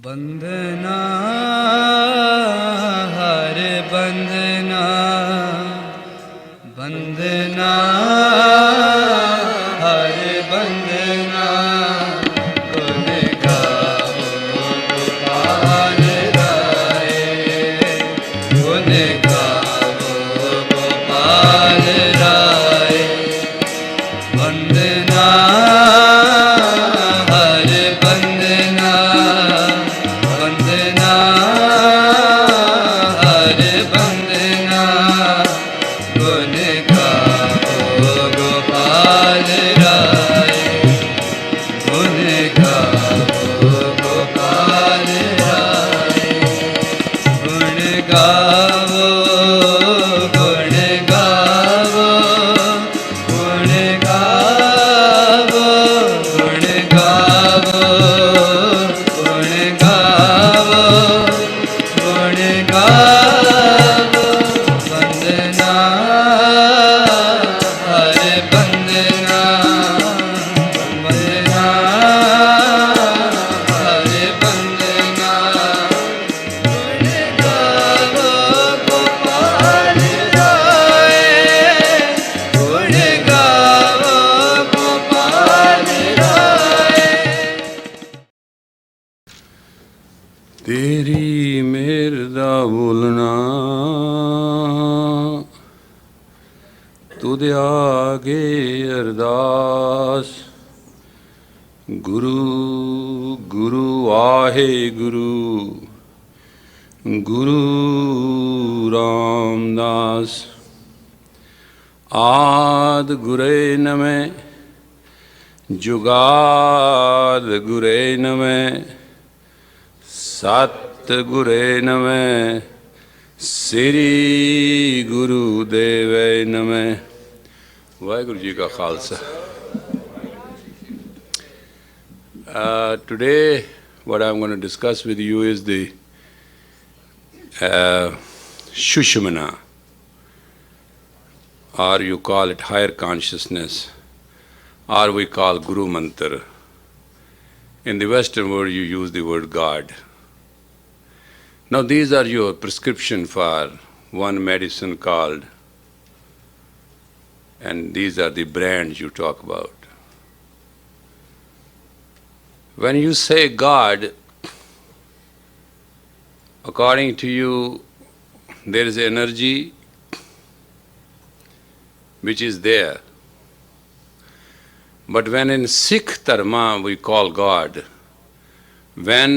बंदना हर बंदना बंदना हर बंदना गुण गावो गोपाल राय गुण गावो गोपाल राय बंदना हर बंदना बंदना हर बंदना गुण गावो गोपाल राय गुण गावो गोपाल राय गुण गावो गुण गावो गुण गावो गुण गावो गुण गावो गुण गावो बंदना हर बंदना बंदना हर बंदना गुण गावो गोपाल राय गुण गावो गोपाल राय तेरी मेहर दा बोलना तुदे आगे अरदास गुरु गुरु आहे गुरु गुरु रामदास आद गुरे नमे जुगाद गुरे नमे सत गुरे नमे श्री गुरु देवे नमे वाहिगुरु जी का Khalsa Today what I'm going to discuss with you is the Shushmana, or you call it higher consciousness, or we call Guru Mantra. In the Western world you use the word God. Now these are your prescription for one medicine called, and these are the brands you talk about. When you say God, according to you, there is energy which is there. But when in Sikh Dharma we call God, when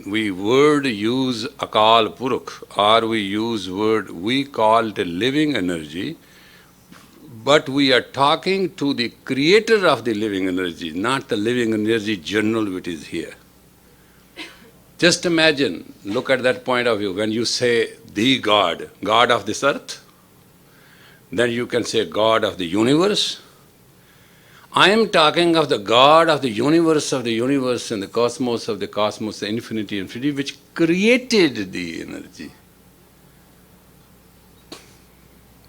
we word use Akal Purukh, or we use word, we call it a living energy, but we are talking to the creator of the living energy, not the living energy general which is here. Just imagine, look at that point of view. When you say the God, God of this earth, then you can say God of the universe. I am talking of the God of the universe and the cosmos of the cosmos, the infinity, which created the energy.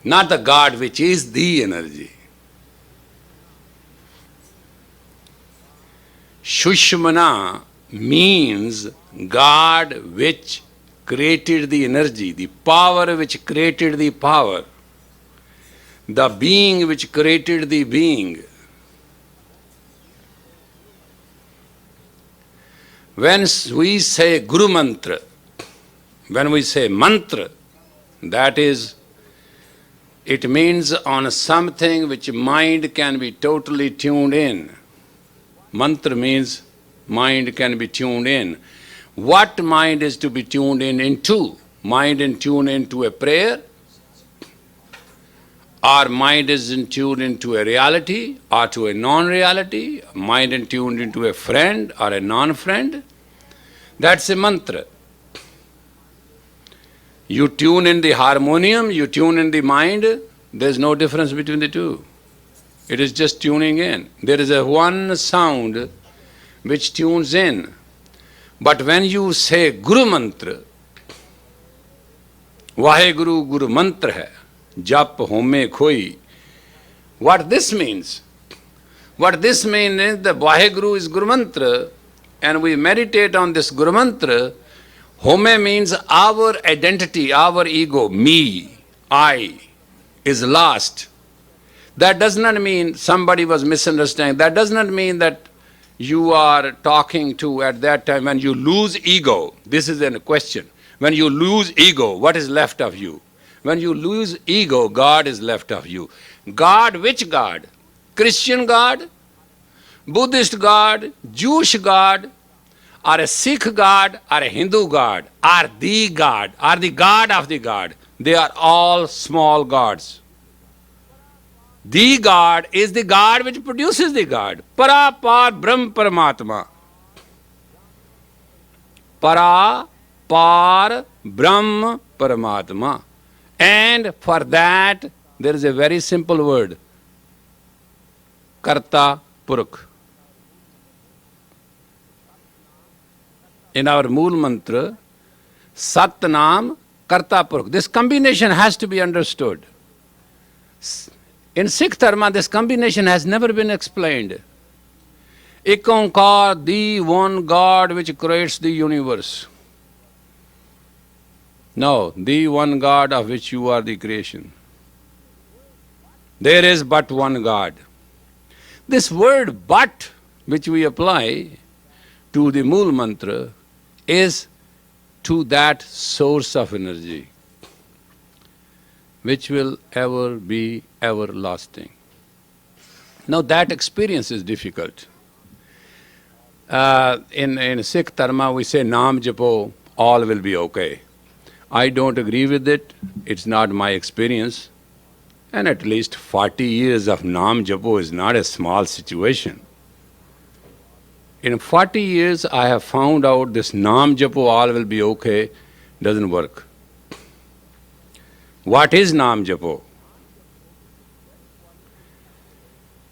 Not the God which is the energy. Shushmana means God which created the energy, the power which created the power, the being which created the being. When we say Guru Mantra, when we say mantra, that is, it means on something which mind can be totally tuned in. Mantra means mind can be tuned in. What mind is to be tuned in into? Mind is tuned into a prayer, or mind is tuned into a reality or to a non-reality, mind is tuned into a friend or a non-friend. That's a mantra. You tune in the harmonium, you tune in the mind, there's no difference between the two. It is just tuning in. There is a one sound which tunes in. But when you say Guru Mantra, Vaheguru Guru Mantra hai, Jap home khoi. What this means? What this means is the Vaheguru is Guru Mantra, and we meditate on this Guru Mantra, home means our identity, our ego, me, I, is lost. That does not mean somebody was misunderstanding. That does not mean that you are talking to at that time when you lose ego. This is a question. When you lose ego, what is left of you? When you lose ego, God is left of you. God, which God? Christian God? Buddhist God? Jewish God? Or a Sikh God? Or a Hindu God? Or the God? Or the God of the God? They are all small gods. The God is the God which produces the God. Para par Brahm Paramatma. Para par Brahm Paramatma. And for that, there is a very simple word. Karta Purukh. In our Mool Mantra, Sat Nam Karta Purukh. This combination has to be understood. In Sikh Dharma, this combination has never been explained. Ek Onkar, the one God which creates the universe. No, the one God of which you are the creation. There is but one God. This word but, which we apply to the Mool Mantra, is to that source of energy, which will ever be everlasting. Now that experience is difficult. In Sikh Dharma we say Naam Japo, all will be okay. I don't agree with it. It's not my experience. And at least 40 years of Naam Japo is not a small situation. In 40 years I have found out this Naam Japo, all will be okay, doesn't work. What is Naam Japo?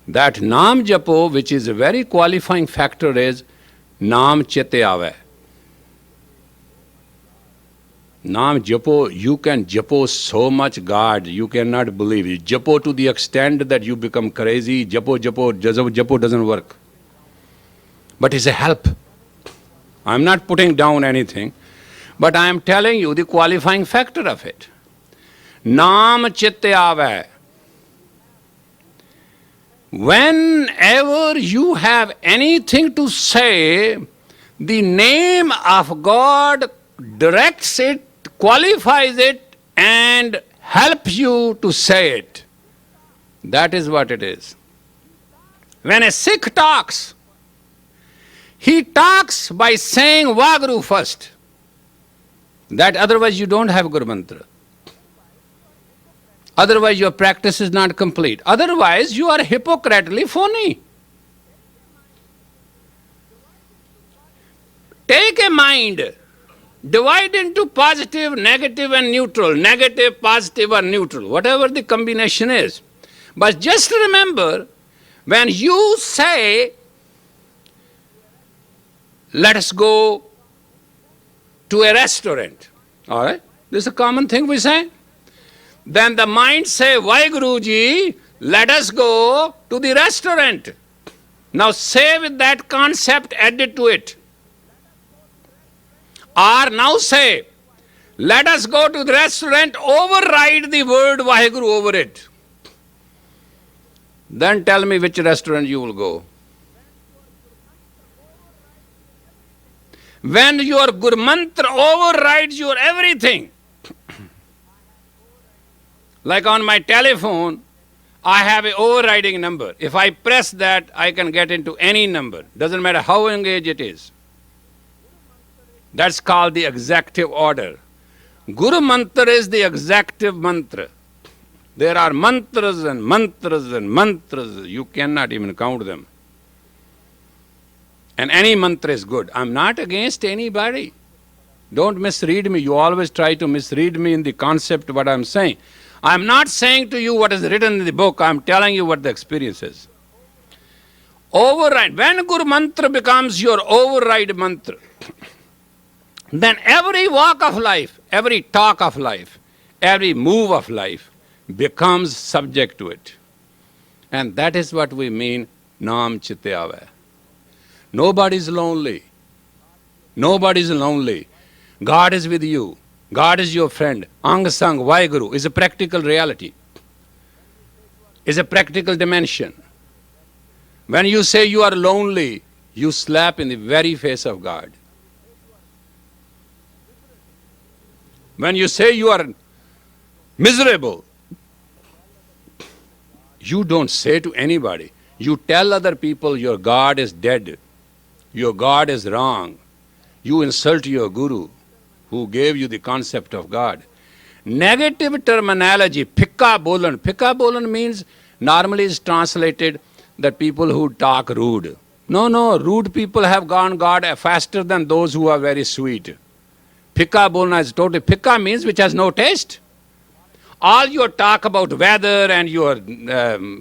That Naam Japo, which is a very qualifying factor, is Naam Chete Ave. Naam Japo, you can Japo so much God, you cannot believe it. Japo to the extent that you become crazy, Japo doesn't work. But it's a help. I'm not putting down anything, but I am telling you the qualifying factor of it. Naam Chitte Ave. Whenever you have anything to say, the name of God directs it, qualifies it, and helps you to say it. That is what it is. When a Sikh talks, he talks by saying Vahguru first. That otherwise you don't have Guru Mantra. Otherwise your practice is not complete. Otherwise you are hypocritically phony. Take a mind, divide into positive, negative and neutral. Negative, positive or neutral, whatever the combination is. But just remember, when you say, let us go to a restaurant, all right? This is a common thing we say. Then the mind say, why Guruji, let us go to the restaurant. Now say with that concept added to it. Or now say, let us go to the restaurant, override the word Vaheguru over it. Then tell me which restaurant you will go. When your Guru Mantra overrides your everything, like on my telephone, I have an overriding number. If I press that, I can get into any number. Doesn't matter how engaged it is. That's called the executive order. Guru Mantra is the executive mantra. There are mantras and mantras and mantras. You cannot even count them. And any mantra is good. I'm not against anybody. Don't misread me. You always try to misread me in the concept of what I'm saying. I'm not saying to you what is written in the book. I'm telling you what the experience is. Override. When Guru Mantra becomes your override mantra, then every walk of life, every talk of life, every move of life becomes subject to it. And that is what we mean, Naam Chitte Ave. Nobody is lonely. Nobody is lonely. God is with you. God is your friend. Ang Sang Vaheguru is a practical reality, is a practical dimension. When you say you are lonely, you slap in the very face of God. When you say you are miserable, you don't say to anybody. You tell other people your God is dead, your God is wrong. You insult your guru who gave you the concept of God. Negative terminology, phikka bolan. Phikka bolan means normally is translated that people who talk rude. No, rude people have gone God faster than those who are very sweet. Phikka bolan is totally, phikka means which has no taste. All your talk about weather and your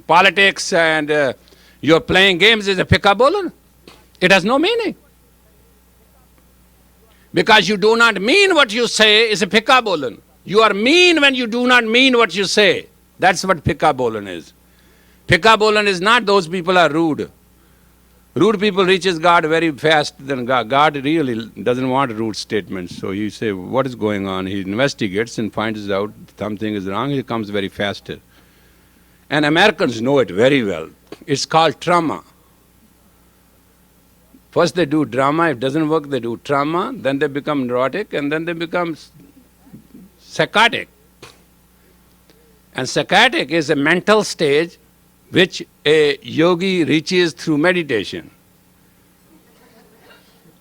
politics and your playing games is a phikka bolan. It has no meaning. Because you do not mean what you say is a phikka bolan. You are mean when you do not mean what you say. That's what phikka bolan is. Phikka bolan is not those people are rude. Rude people reaches God very fast than God. God really doesn't want rude statements. So you say, what is going on? He investigates and finds out something is wrong. He comes very faster. And Americans know it very well. It's called trauma. First they do drama. If it doesn't work, they do trauma. Then they become neurotic. And then they become psychotic. And psychotic is a mental stage which a yogi reaches through meditation.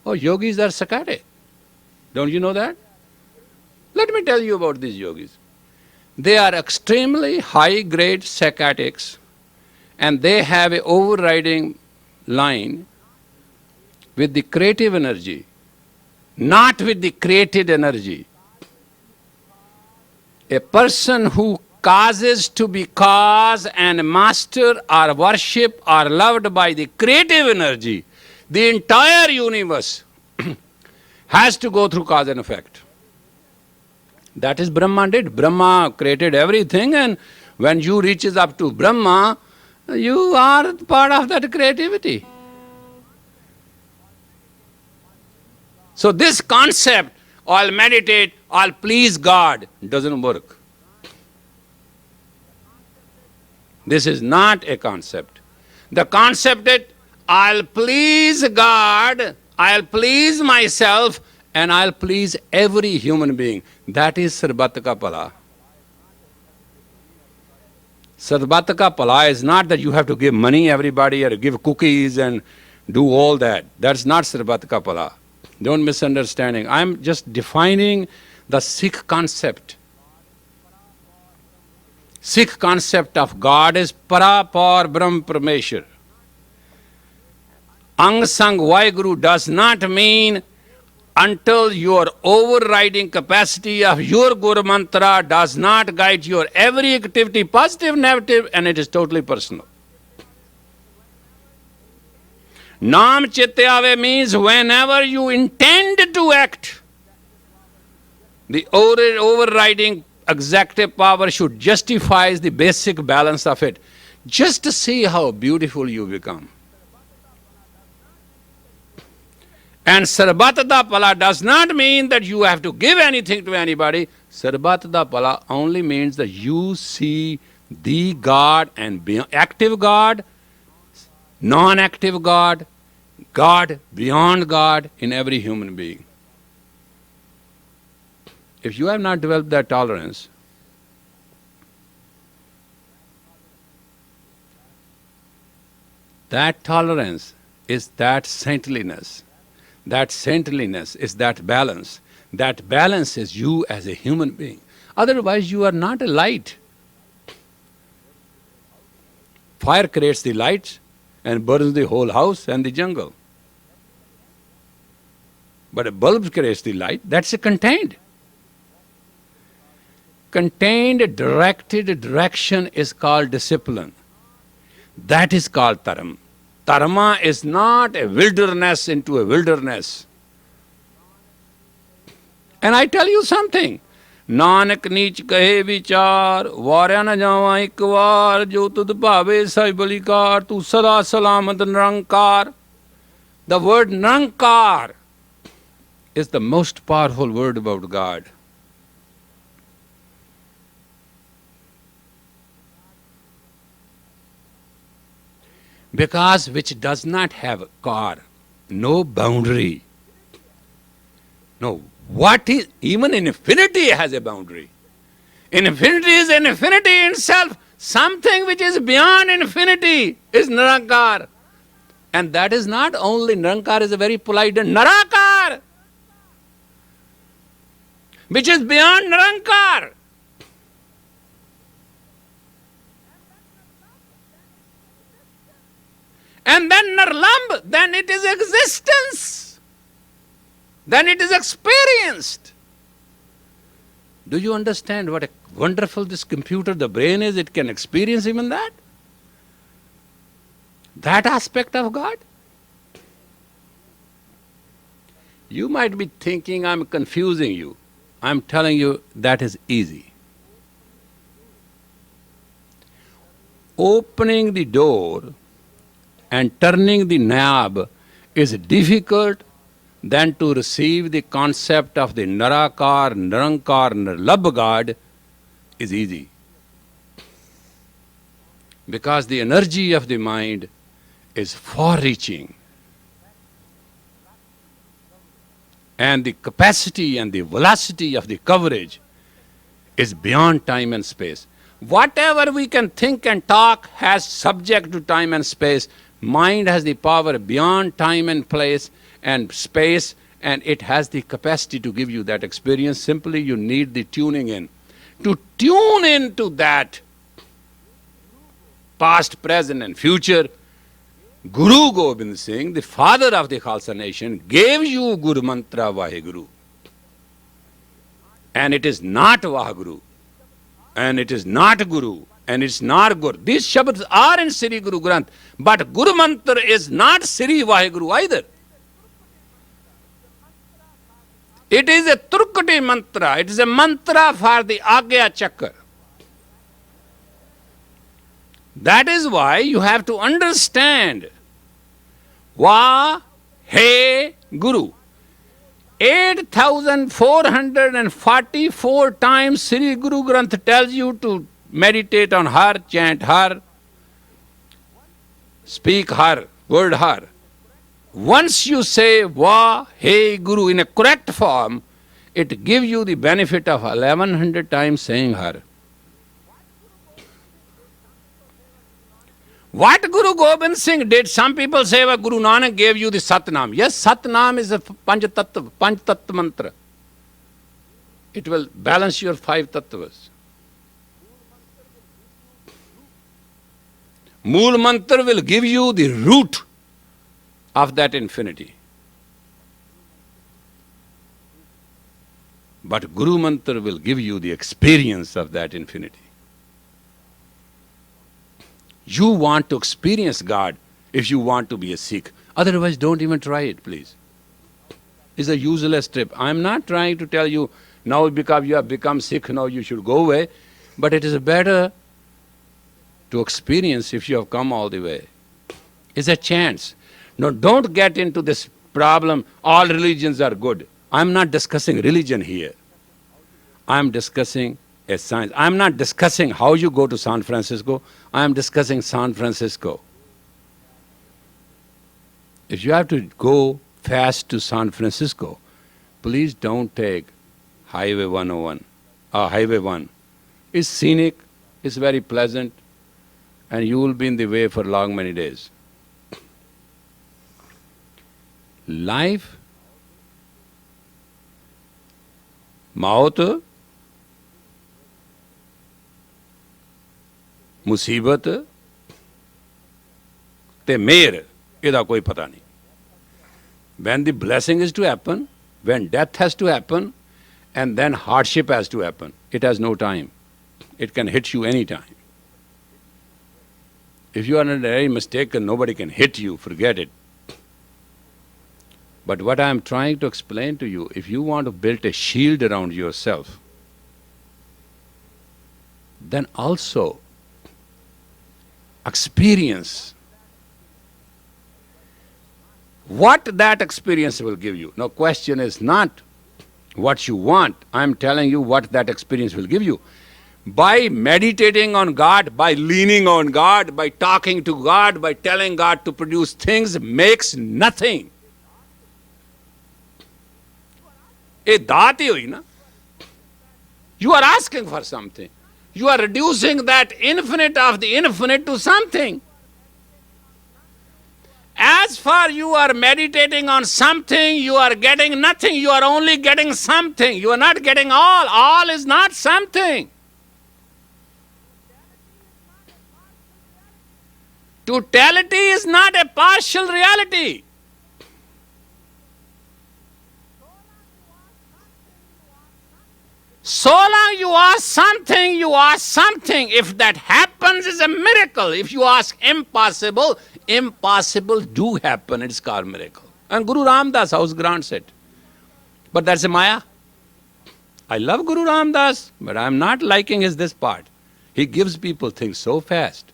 Oh, yogis are psychotic. Don't you know that? Let me tell you about these yogis. They are extremely high-grade psychotics, and they have an overriding line with the creative energy, not with the created energy. A person who causes to be caused and mastered or worshipped or loved by the creative energy, the entire universe has to go through cause and effect. That is Brahma did. Brahma created everything, and when you reaches up to Brahma, you are part of that creativity. So this concept, I'll meditate, I'll please God, doesn't work. This is not a concept. The concept that I'll please God, I'll please myself, and I'll please every human being. That is Sarbat Ka Pala. Sarbat Ka Pala is not that you have to give money everybody or give cookies and do all that. That's not Sarbat Ka Pala. Don't misunderstanding. I'm just defining the Sikh concept. Sikh concept of God is Para Par Brahm Parameshwar. Ang Sang Vaheguru does not mean until your overriding capacity of your Guru Mantra does not guide your every activity, positive, negative, and it is totally personal. Nam Chityave means whenever you intend to act, the overriding executive power should justify the basic balance of it. Just to see how beautiful you become. And Sarbat Da Pala does not mean that you have to give anything to anybody. Sarbat Da Pala only means that you see the God and active God, non-active God, God beyond God in every human being. If you have not developed that tolerance, that tolerance is that saintliness. That saintliness is that balance. That balance is you as a human being. Otherwise, you are not a light. Fire creates the light and burns the whole house and the jungle. But a bulb creates the light. That's a contained. Contained, directed direction is called discipline. That is called Dharam. Dharma is not a wilderness into a wilderness. And I tell you something. Nanak neech kahe vichar, varya na java ek var, jo tud bhave sai balikar, tu sada salamat nirankar. The word nirankar is the most powerful word about God. Because which does not have a car, no boundary. No, what is, even infinity has a boundary. Infinity is an infinity in itself. Something which is beyond infinity is Nirankar. And that is not only, Nirankar is a very polite, Narakar, which is beyond Nirankar. And then Nirlamb, then it is existence. Then it is experienced. Do you understand what a wonderful this computer, the brain is? It can experience even that. That aspect of God. You might be thinking I'm confusing you. I'm telling you that is easy. Opening the door and turning the knob is difficult than to receive the concept of the Narakar, Nirankar, Nirlabh God is easy. Because the energy of the mind is far-reaching. And the capacity and the velocity of the coverage is beyond time and space. Whatever we can think and talk has subject to time and space. Mind has the power beyond time and place and space, and it has the capacity to give you that experience. Simply you need the tuning in. To tune into that past, present and future, Guru Gobind Singh, the father of the Khalsa nation, gave you Guru Mantra Vaheguru. And it is not Vaheguru. And it is not Guru. And it's not Guru. These Shabds are in Sri Guru Granth. But Guru Mantra is not Sri Vaheguru either. It is a Turkati mantra. It is a mantra for the Agya Chakra. That is why you have to understand Va He Guru. 8,444 times Sri Guru Granth tells you to meditate on her, chant her, speak her, word her. Once you say Va He Guru in a correct form, it gives you the benefit of 1100 times saying her. What Guru Gobind Singh did, some people say well, Guru Nanak gave you the Satnam. Yes, Satnam is a Panch-tattva mantra. It will balance your 5 tattvas. Mool mantra will give you the root of that infinity. But Guru mantra will give you the experience of that infinity. You want to experience God if you want to be a Sikh. Otherwise, don't even try it, please. It's a useless trip. I'm not trying to tell you now because you have become Sikh, now you should go away. But it is better to experience if you have come all the way. It's a chance. No, don't get into this problem, all religions are good. I'm not discussing religion here. I'm discussing a science. I'm not discussing how you go to San Francisco. I'm discussing San Francisco. If you have to go fast to San Francisco, please don't take Highway 101 or Highway 1. It's scenic, it's very pleasant, and you will be in the way for long many days. Life, maut, मुसीबत ते मेहर इहदा कोई पता नहीं. When the blessing is to happen, when death has to happen, and then hardship has to happen, it has no time. It can hit you any time. If you are not very mistaken, nobody can hit you, forget it. But what I am trying to explain to you, if you want to build a shield around yourself, then also experience what that experience will give you. Now, question is not what you want. I'm telling you what that experience will give you. By meditating on God, by leaning on God, by talking to God, by telling God to produce things, makes nothing. A daat hi hui na. You are asking for something. You are reducing that infinite of the infinite to something. As far you are meditating on something, you are getting nothing. You are only getting something. You are not getting all. All is not something. Totality is not a partial reality. So long you ask something, you ask something. If that happens, it's a miracle. If you ask impossible, impossible do happen. It's called miracle. And Guru Ramdas House grants it. But that's a Maya. I love Guru Ramdas, but I'm not liking his this part. He gives people things so fast.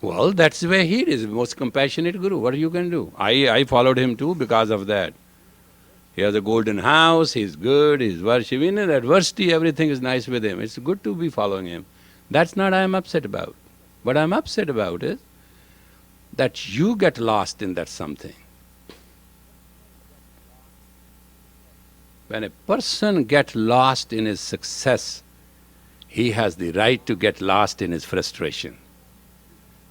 Well, that's the way he is, the most compassionate Guru. What you can do? I followed him too because of that. He has a golden house, he's good, he's worshiping. In adversity, everything is nice with him. It's good to be following him. That's not I'm upset about. What I'm upset about is that you get lost in that something. When a person gets lost in his success, he has the right to get lost in his frustration.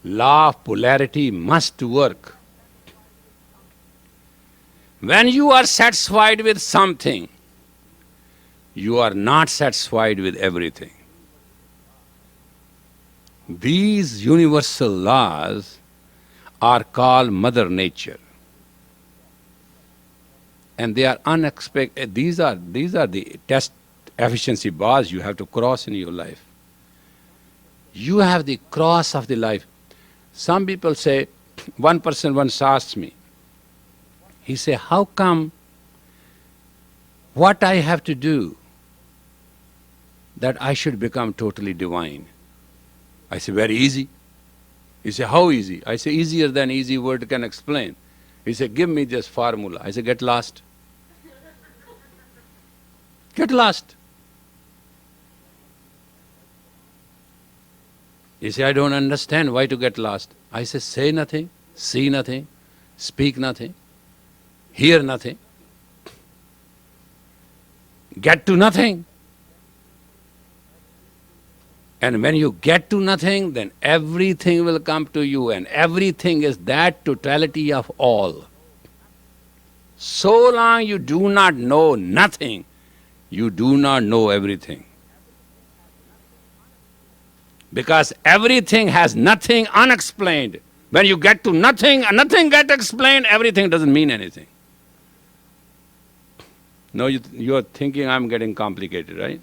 Law of polarity must work. When you are satisfied with something, you are not satisfied with everything. These universal laws are called Mother Nature. And they are unexpected. These are the test efficiency bars you have to cross in your life. You have the cross of the life. Some people say, one person once asked me, he said, how come what I have to do that I should become totally divine? I say, very easy. He said, how easy? I say, easier than easy word can explain. He said, give me this formula. I said, get lost. Get lost. He said, I don't understand why to get lost. I said, say nothing, see nothing, speak nothing, hear nothing, get to nothing. And when you get to nothing, then everything will come to you, and everything is that totality of all. So long you do not know nothing, you do not know everything. Because everything has nothing unexplained. When you get to nothing and nothing gets explained, everything doesn't mean anything. No, you are thinking I'm getting complicated, right?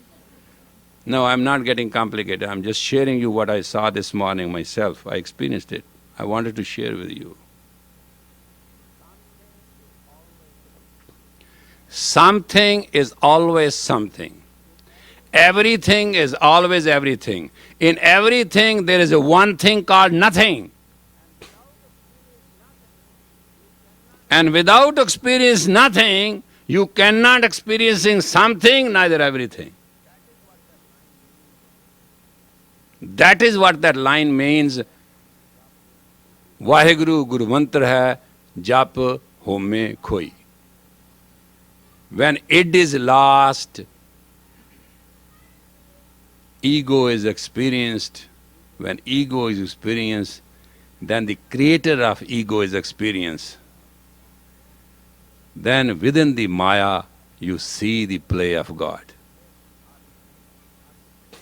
No, I'm not getting complicated. I'm just sharing you what I saw this morning myself. I experienced it. I wanted to share with you. Something is always something. Everything is always everything. In everything there is a one thing called nothing. And without experience nothing, you cannot experiencing something, neither everything. That is what that line means. Vaheguru Guru Mantra hai, jap home khoi. When it is lost, ego is experienced. When ego is experienced, then the creator of ego is experienced. Then within the Maya, you see the play of God.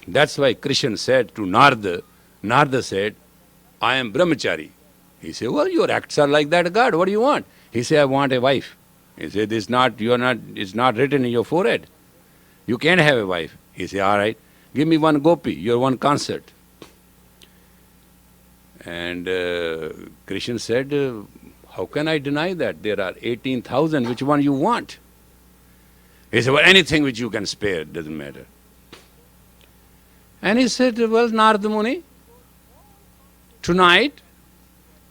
That's why Krishna said to Narada, Narada said, I am brahmachari. He said, well, your acts are like that, God, what do you want? He said, I want a wife. He said, it's not written in your forehead. You can't have a wife. He said, all right, give me one gopi, your one concert. And Krishna said, how can I deny that? There are 18,000, which one you want? He said, well, anything which you can spare, doesn't matter. And he said, well, Narada Muni, tonight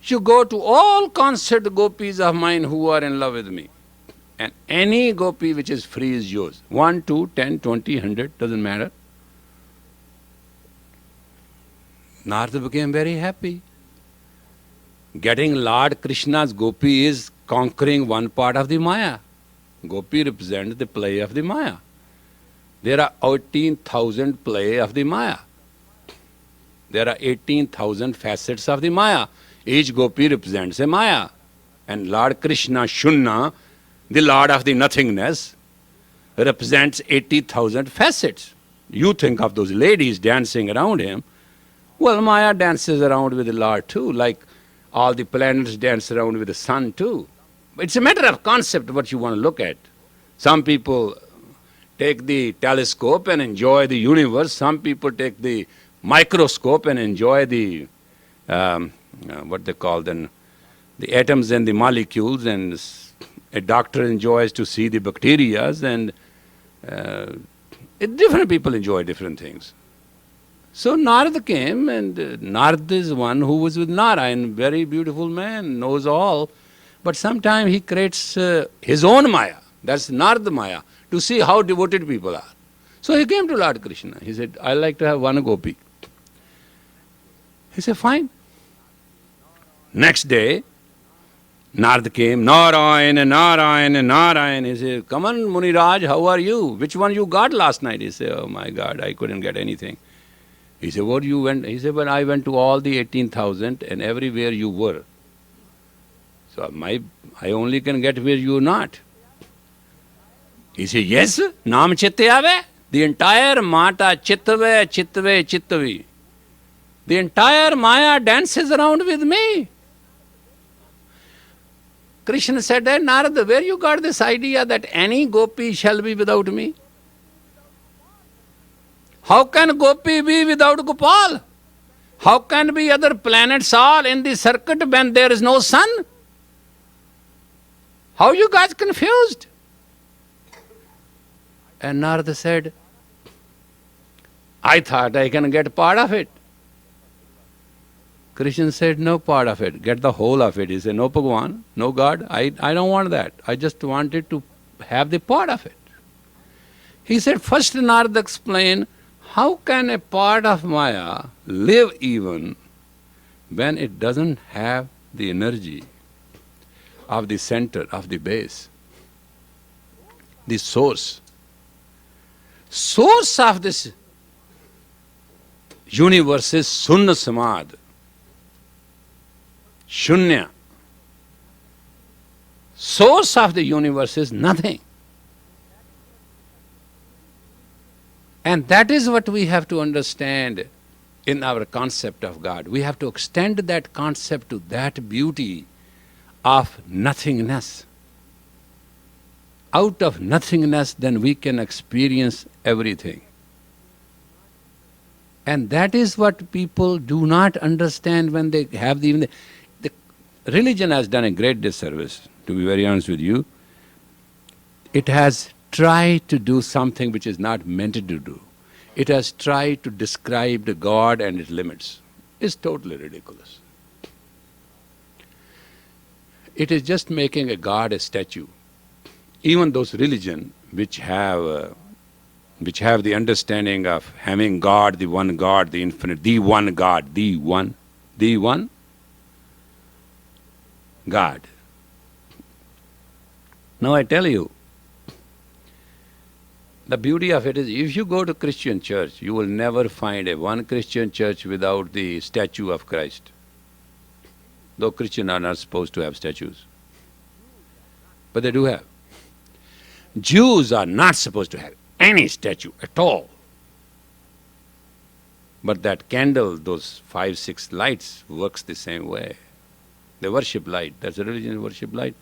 You go to all concert gopis of mine who are in love with me. And any gopi which is free is yours. 1, 2, 10, 20, 100, doesn't matter. Narada became very happy. Getting Lord Krishna's gopi is conquering one part of the Maya. Gopi represents the play of the Maya. There are 18,000 play of the Maya. There are 18,000 facets of the Maya. Each gopi represents a Maya. And Lord Krishna, Shunna, the Lord of the nothingness, represents 80,000 facets. You think of those ladies dancing around him. Well, Maya dances around with the Lord too, like all the planets dance around with the sun too. It's a matter of concept what you want to look at. Some people take the telescope and enjoy the universe. Some people take the microscope and enjoy the, what they call them, the atoms and the molecules, and a doctor enjoys to see the bacteria, and different people enjoy different things. So Narada came, and Narada is one who was with Narayan, very beautiful man, knows all. But sometimes he creates his own Maya, that's Narada Maya, to see how devoted people are. So he came to Lord Krishna. He said, I like to have one gopi. He said, fine. Next day, Narada came, Narayan, Narayan, Narayan. He said, come on, Muniraj, how are you? Which one you got last night? He said, oh my God, I couldn't get anything. He said, what you went? He said, well, I went to all the 18,000 and everywhere you were. So I only can get where you are not. He said, yes, Nam Chittayave. The entire Mata Chittave, Chittave, Chittavi. The entire Maya dances around with me. Krishna said, hey, Narada, where you got this idea that any gopi shall be without me? How can gopi be without Gopal? How can be other planets all in the circuit when there is no sun? How you got confused? And Narada said, I thought I can get part of it. Krishna said, no part of it, get the whole of it. He said, no Bhagavan, no God, I don't want that. I just wanted to have the part of it. He said, first Narada explained, how can a part of Maya live even when it doesn't have the energy of the center, of the base, the source? Source of this universe is Sunna Samad, Shunya. Source of the universe is nothing. And that is what we have to understand in our concept of God. We have to extend that concept to that beauty of nothingness. Out of nothingness, then we can experience everything. And that is what people do not understand when they have the religion has done a great disservice, to be very honest with you. It has tried to do something which is not meant to do. It has tried to describe the God and its limits. It's totally ridiculous. It is just making a God a statue. Even those religions which have the understanding of having God, the infinite, the one God, the one God. Now I tell you, the beauty of it is, if you go to Christian church, you will never find one Christian church without the statue of Christ. Though Christians are not supposed to have statues. But they do have. Jews are not supposed to have any statue at all. But that candle, those 5, 6 lights, works the same way. They worship light. That's a religion, worship light.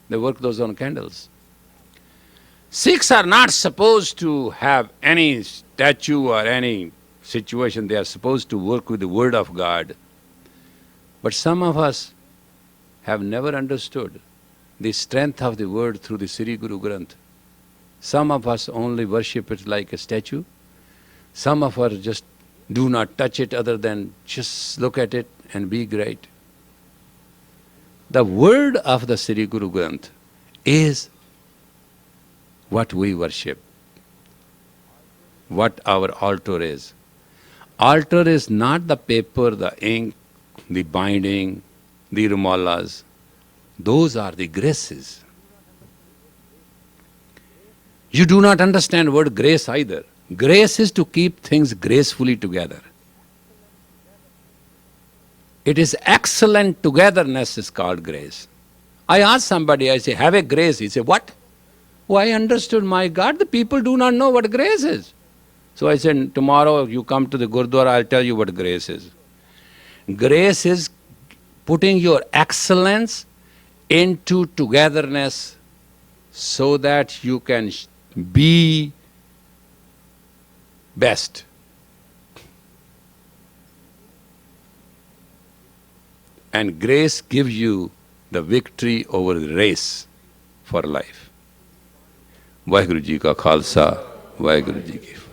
They work those on candles. Sikhs are not supposed to have any statue or any situation. They are supposed to work with the word of God. But some of us have never understood the strength of the word through the Sri Guru Granth. Some of us only worship it like a statue. Some of us just do not touch it other than just look at it and be great. The word of the Sri Guru Granth is what we worship, what our altar is. Altar is not the paper, the ink, the binding, the rumalas. Those are the graces. You do not understand word grace either. Grace is to keep things gracefully together. It is excellent togetherness is called grace. I asked somebody, I say, have a grace. He said, what? Oh, I understood, my God, the people do not know what grace is. So I said, tomorrow you come to the Gurdwara, I'll tell you what grace is. Grace is putting your excellence into togetherness so that you can be best. And grace gives you the victory over the race for life. Vaheguru Ji ka Khalsa, Vaheguru Ji ki Fateh.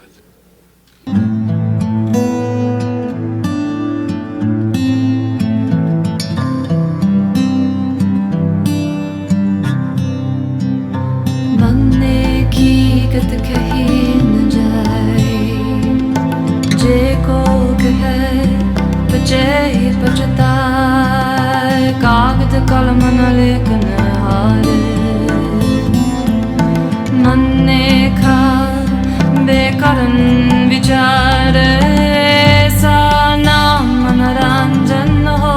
कागज कलम न लेखन हारे मन ने खा बेकरन विचार सा नाम मनोरंजन हो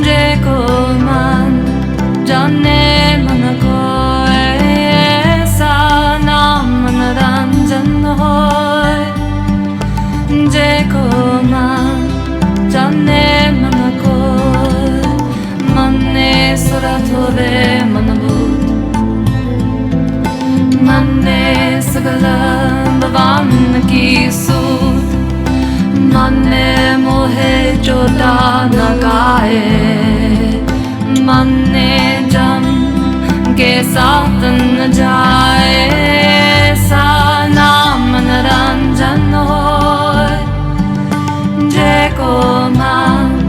जे को मन जाने मन को ऐसा नाम मनोरंजन हो जे को मन जाने मन को मन ने सुरा थोरे मन भूत मन ने सगल भगवान की सूत मन ने मोहे चोटा न गाए मन ने जम के साथ न जाए सा नाम मनोरंजन हो जे को मन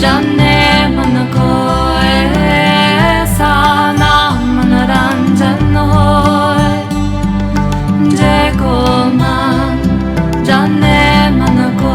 जाने मन को ऐसा नाम मनोरंजन हो जे को मन जाने मन को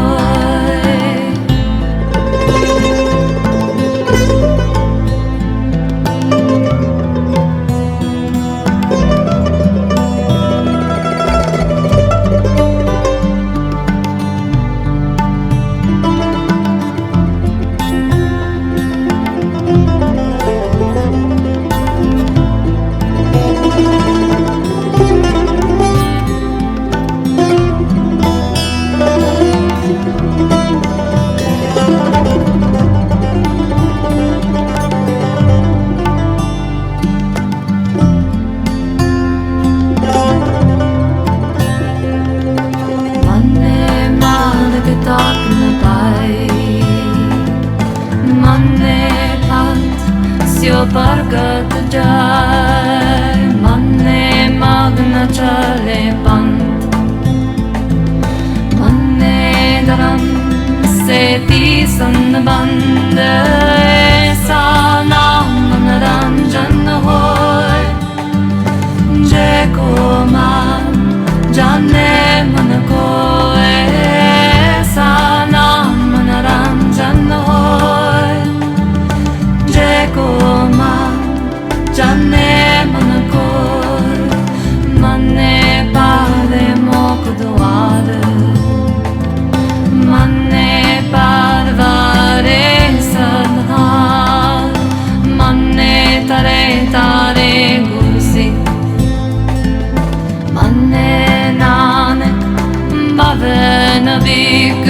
बरगद जाए मन ने मग्न चले पंथ मन ने धर्म से संबंध ऐसा नाम मनोरंजन हो जे को मन जाने मन को ऐसा नाम मनोरंजन हो जे को जाने मन को मन ने पाले मोक द्वार मन ने पारवारे सदहार मन ने तरे तारे गुरसी मन ने नानक भवन बिक